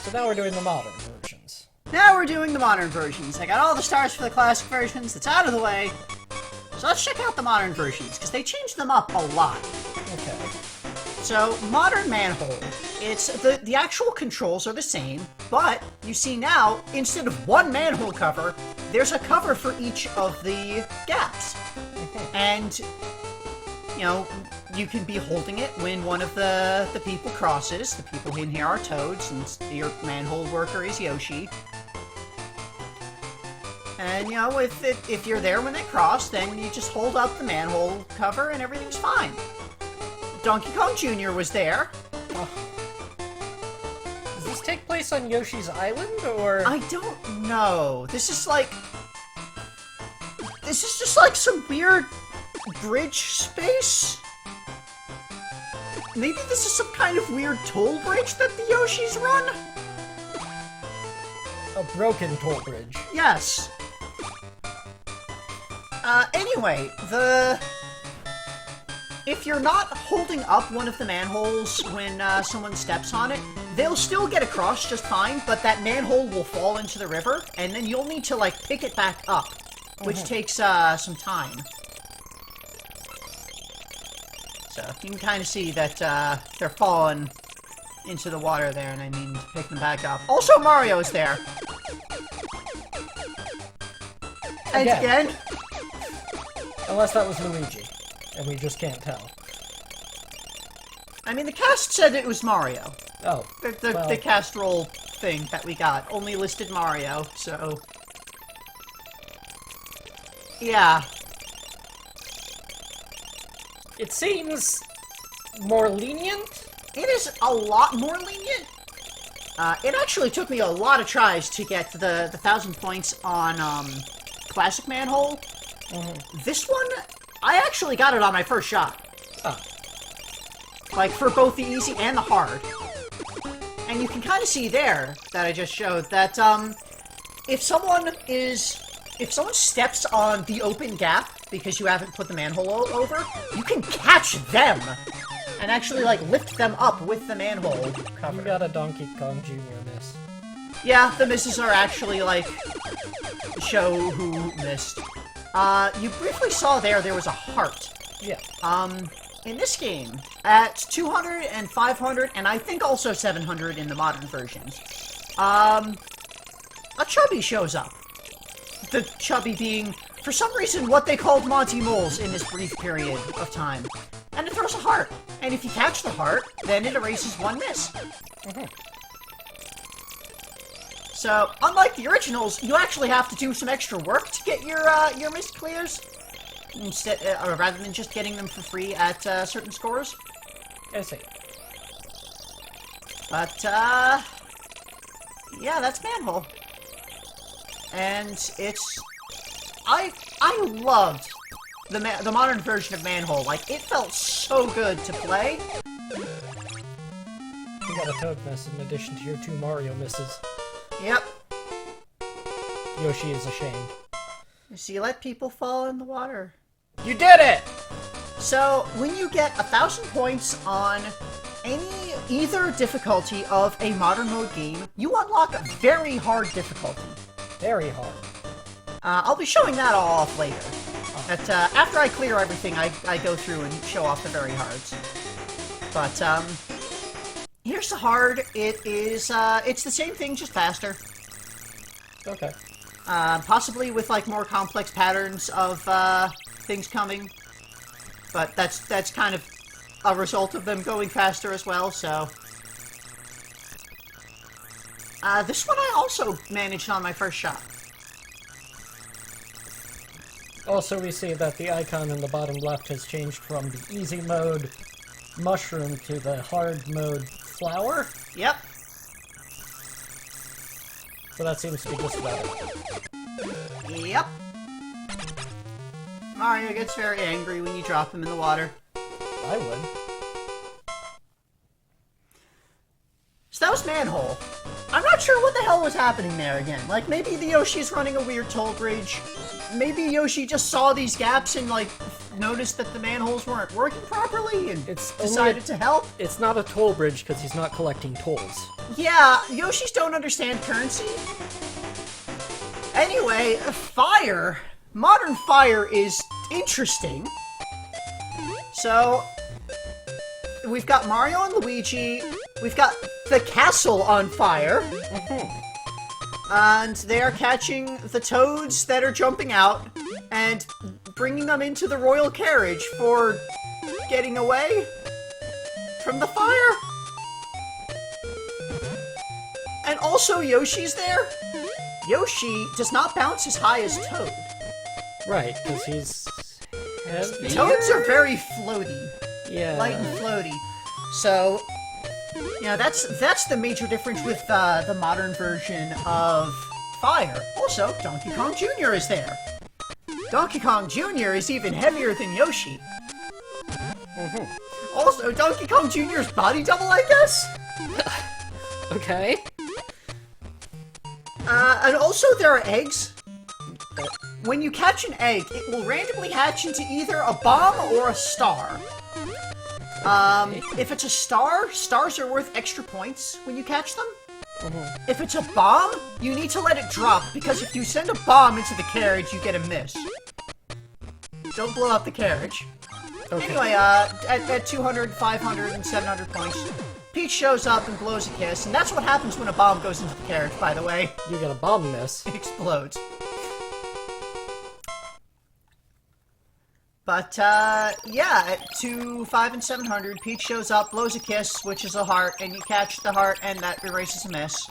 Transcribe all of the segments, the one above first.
So now we're doing the modern versions. Now we're doing the modern versions. I got all the stars for the classic versions. That's out of the way. So let's check out the modern versions, because they changed them up a lot. Okay. So, modern Manhole. It's the actual controls are the same, but you see now, instead of one manhole cover, there's a cover for each of the gaps. And, you know, you can be holding it when one of the people crosses. The people in here are Toads, and your manhole worker is Yoshi. And, you know, if you're there when they cross, then you just hold up the manhole cover and everything's fine. Donkey Kong Jr. was there. Does this take place on Yoshi's Island, or...? I don't know. This is just like some weird bridge space? Maybe this is some kind of weird toll bridge that the Yoshis run? A broken toll bridge. Yes. Anyway, if you're not holding up one of the manholes when someone steps on it, they'll still get across just fine, but that manhole will fall into the river, and then you'll need to, like, pick it back up, which takes some time. So, you can kind of see that they're falling into the water there, and I mean to pick them back up. Also, Mario's there! And again. Unless that was Luigi, and we just can't tell. I mean, the cast said it was Mario. Oh. The cast roll thing that we got only listed Mario, so... Yeah. It seems more lenient? It is a lot more lenient. It actually took me a lot of tries to get the 1,000 points on, Classic Manhole. This one, I actually got it on my first shot. Oh. Like, for both the easy and the hard. And you can kind of see there, that I just showed, that, if someone steps on the open gap, because you haven't put the manhole over, you can catch them! And actually, like, lift them up with the manhole cover. You got a Donkey Kong Jr. miss. Yeah, the misses are actually, like, show who missed. You briefly saw there was a heart. Yeah. In this game, at 200 and 500, and I think also 700 in the modern versions, a chubby shows up. The chubby being, for some reason, what they called Monty Moles in this brief period of time. And it throws a heart. And if you catch the heart, then it erases one miss. So, unlike the originals, you actually have to do some extra work to get your missed clears, instead, rather than just getting them for free at certain scores. I see. But yeah, that's Manhole, and it's I loved the modern version of Manhole. Like, it felt so good to play. You got a Toad miss in addition to your 2 Mario misses. Yep. Yoshi is ashamed. So you let people fall in the water. You did it! So, when you get 1,000 points on either difficulty of a modern mode game, you unlock a very hard difficulty. Very hard. I'll be showing that all off later. But, after I clear everything, I go through and show off the very hards. But, here's the hard. It's the same thing, just faster. Okay. Possibly with, like, more complex patterns of, things coming. But that's kind of a result of them going faster as well, so... this one I also managed on my first shot. Also, we see that the icon in the bottom left has changed from the easy mode mushroom to the hard mode flower. Yep. So that seems to be just about it. Yep. Mario gets very angry when you drop him in the water. I would. So that how's Manhole? I'm not sure what the hell was happening there again. Like, maybe the Yoshi's running a weird toll bridge. Maybe Yoshi just saw these gaps and, like, noticed that the manholes weren't working properly and decided to help. It's not a toll bridge because he's not collecting tolls. Yeah, Yoshis don't understand currency. Anyway, fire. Modern fire is interesting. So, we've got Mario and Luigi. We've got the castle on fire. And they are catching the toads that are jumping out and bringing them into the royal carriage for getting away from the fire. And also Yoshi's there. Yoshi does not bounce as high as Toad. Right, because he's heavy. Toads are very floaty. Yeah. Light and floaty. So, yeah, that's the major difference with the modern version of Fire. Also, Donkey Kong Jr. is there. Donkey Kong Jr. is even heavier than Yoshi. Also, Donkey Kong Jr.'s body double, I guess? Okay. And also there are eggs. When you catch an egg, it will randomly hatch into either a bomb or a star. If it's a star, stars are worth extra points when you catch them. If it's a bomb, you need to let it drop, because if you send a bomb into the carriage, you get a miss. Don't blow up the carriage. Okay. Anyway, at 200, 500, and 700 points, Peach shows up and blows a kiss, and that's what happens when a bomb goes into the carriage, by the way. You get a bomb miss. It explodes. But, yeah, at 2, 5, and 700, Peach shows up, blows a kiss, which is a heart, and you catch the heart, and that erases a miss.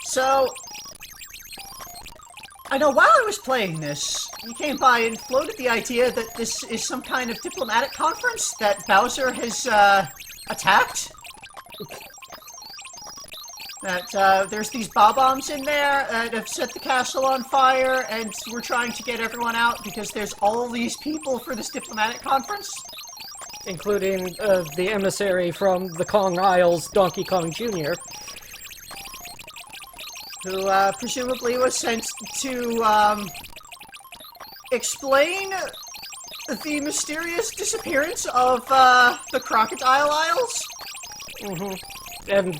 So, I know while I was playing this, you came by and floated the idea that this is some kind of diplomatic conference that Bowser has, attacked. That, there's these bob-ombs in there that have set the castle on fire, and we're trying to get everyone out because there's all these people for this diplomatic conference. Including, the emissary from the Kong Isles, Donkey Kong Jr. Who, presumably was sent to, explain the mysterious disappearance of, the Crocodile Isles? And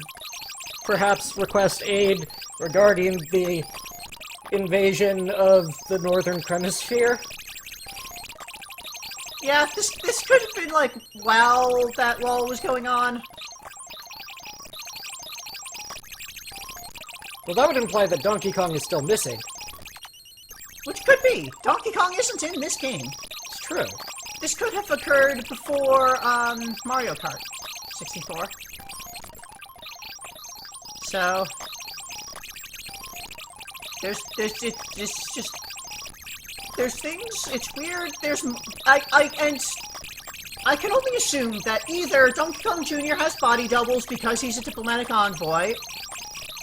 perhaps request aid regarding the invasion of the Northern Hemisphere. Yeah, this could have been, like, while that wall was going on. Well, that would imply that Donkey Kong is still missing. Which could be. Donkey Kong isn't in this game. It's true. This could have occurred before, Mario Kart 64. So, there's things, it's weird, I can only assume that either Donkey Kong Jr. has body doubles because he's a diplomatic envoy,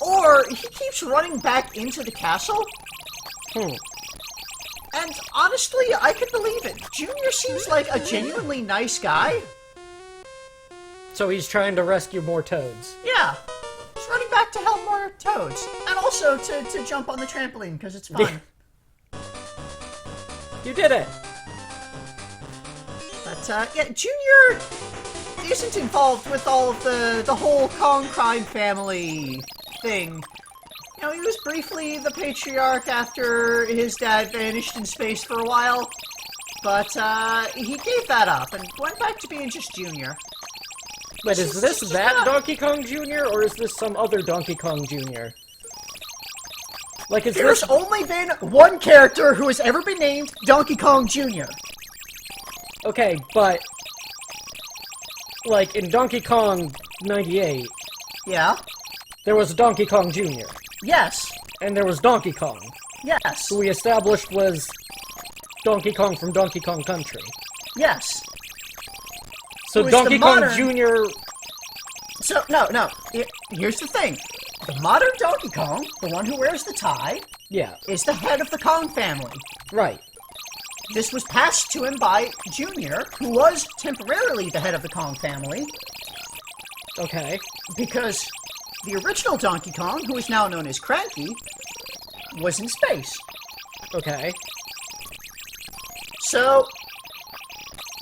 or he keeps running back into the castle. And honestly, I can believe it. Junior seems like a genuinely nice guy. So he's trying to rescue more toads. Yeah. He's running back to help more toads. And also to jump on the trampoline, because it's fun. You did it! But, yeah, Junior isn't involved with all of the whole Kong crime family thing. You know, he was briefly the patriarch after his dad vanished in space for a while, but, he gave that up and went back to being just Junior. Wait, is this that Donkey Kong Jr., or is this some other Donkey Kong Jr.? Like, is There's this... only been one character who has ever been named Donkey Kong Jr. Okay, but... like, in Donkey Kong 98... Yeah? there was Donkey Kong Jr. Yes. And there was Donkey Kong, Yes. who we established was Donkey Kong from Donkey Kong Country. Yes. So Who is Donkey the Kong modern- Jr. So, no. Here's the thing. The modern Donkey Kong, the one who wears the tie, Yeah, is the head of the Kong family. right. This was passed to him by Junior, who was temporarily the head of the Kong family, Okay. Because the original Donkey Kong, who is now known as Cranky, was in space. Okay. So,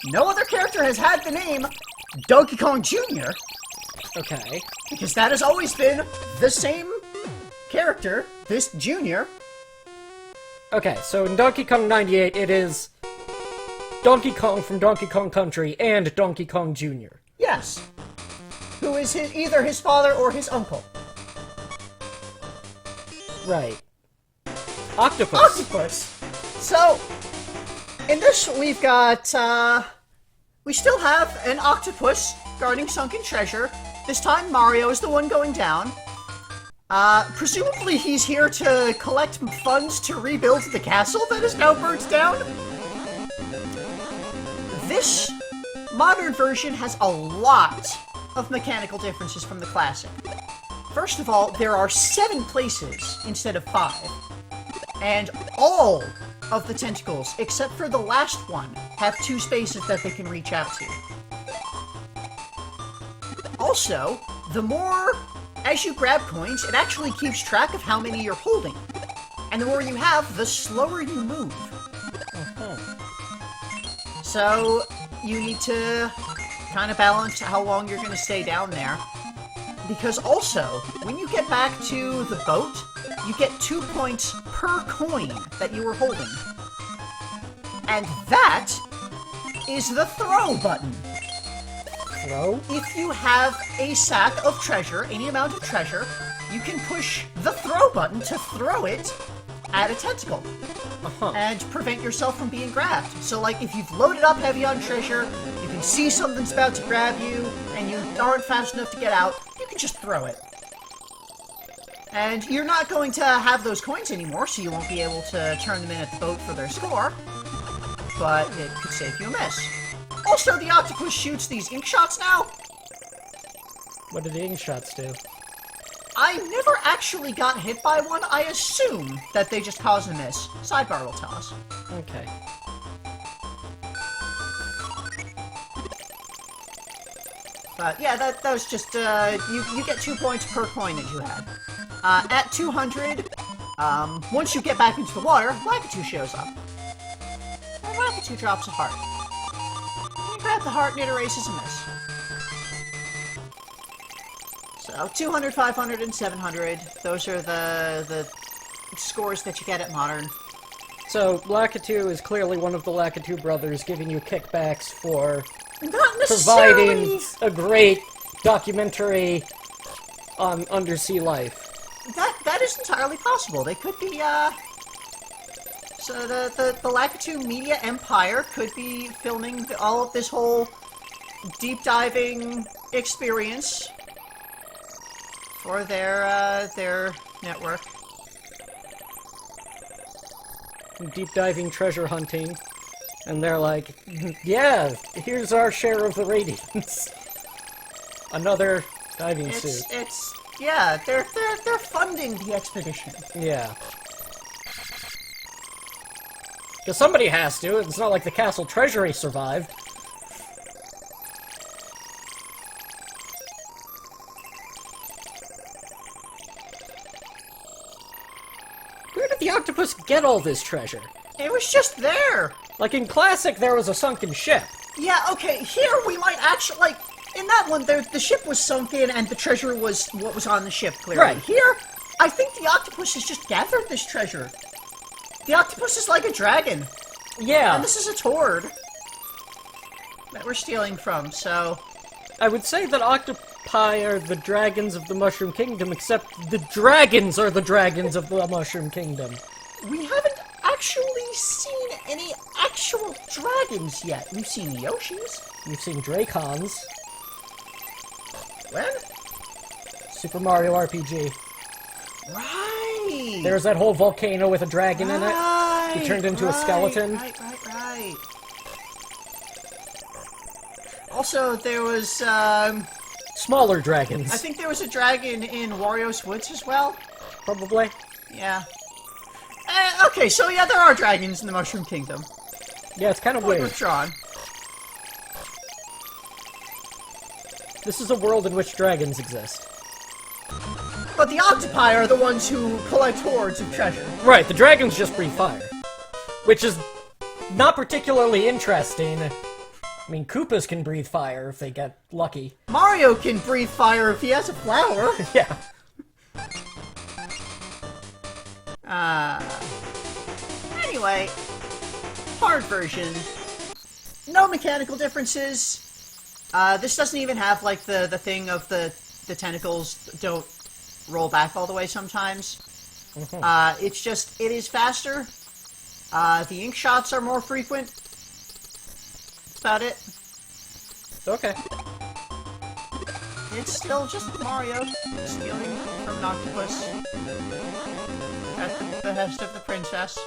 no other character has had the name Donkey Kong Jr., Okay. because that has always been the same character, this Junior. Okay, so in Donkey Kong 98, it is Donkey Kong from Donkey Kong Country and Donkey Kong Jr. Yes. Who is either his father or his uncle. Right. Octopus. Octopus! So, in this, we've got, we still have an octopus guarding sunken treasure. This time, Mario is the one going down. Presumably he's here to collect funds to rebuild the castle that is now burnt down. This modern version has a lot of mechanical differences from the classic. First of all, there are 7 places instead of 5. And all of the tentacles, except for the last one, have 2 spaces that they can reach out to. Also, the more as you grab coins, it actually keeps track of how many you're holding. And the more you have, the slower you move. So, you need to kind of balance how long you're going to stay down there. Because also, when you get back to the boat, you get 2 points per coin that you were holding. And that is the throw button. Throw? If you have a sack of treasure, any amount of treasure, you can push the throw button to throw it at a tentacle. And prevent yourself from being grabbed. So, like, if you've loaded up heavy on treasure, you can see something's about to grab you, and you aren't fast enough to get out, you can just throw it. And you're not going to have those coins anymore, so you won't be able to turn them in at the boat for their score. But it could save you a miss. Also, the octopus shoots these ink shots now. What do the ink shots do? I never actually got hit by one. I assume that they just cause a miss. Sidebar will tell us. Okay. But yeah, that was just, you get 2 points per coin that you had. At 200, once you get back into the water, Lakitu shows up. And Lakitu drops a heart. You grab the heart and it erases a miss. So, 200, 500, and 700, those are the scores that you get at Modern. So, Lakitu is clearly one of the Lakitu brothers giving you kickbacks for Not necessarily! providing a great documentary on undersea life. That is entirely possible. They could be, so the Lakitu Media Empire could be filming all of this whole deep diving experience for their network. Deep diving treasure hunting. And they're like, yeah, here's our share of the ratings. Another diving suit. Yeah, they're funding the expedition. Yeah. Because somebody has to. It's not like the castle treasury survived. Where did the octopus get all this treasure? It was just there. Like in Classic, there was a sunken ship. Yeah, okay, here we might actually, like, in that one, the ship was sunken and the treasure was what was on the ship, clearly. Right. Here, I think the octopus has just gathered this treasure. The octopus is like a dragon. Yeah. And this is a Tord that we're stealing from, so... I would say that octopi are the dragons of the Mushroom Kingdom, except the dragons are the dragons of the Mushroom Kingdom. We haven't actually seen any actual dragons yet. We've seen Yoshis. You've seen Dracons. When? Super Mario RPG. Right. There's that whole volcano with a dragon in it. He turned into a skeleton. Right. Also, there was, Smaller dragons. I think there was a dragon in Wario's Woods as well. Probably. Yeah. Okay, so yeah, there are dragons in the Mushroom Kingdom. Yeah, it's kind of Point weird. withdrawn. This is a world in which dragons exist. But the octopi are the ones who collect hordes of treasure. Right, the dragons just breathe fire. Which is not particularly interesting. I mean, Koopas can breathe fire if they get lucky. Mario can breathe fire if he has a flower. Yeah. Anyway, hard version. No mechanical differences. This doesn't even have, like, the thing of the tentacles don't roll back all the way sometimes. It's just, it is faster. The ink shots are more frequent. That's about it. Okay. It's still just Mario stealing from an octopus at the behest of the princess.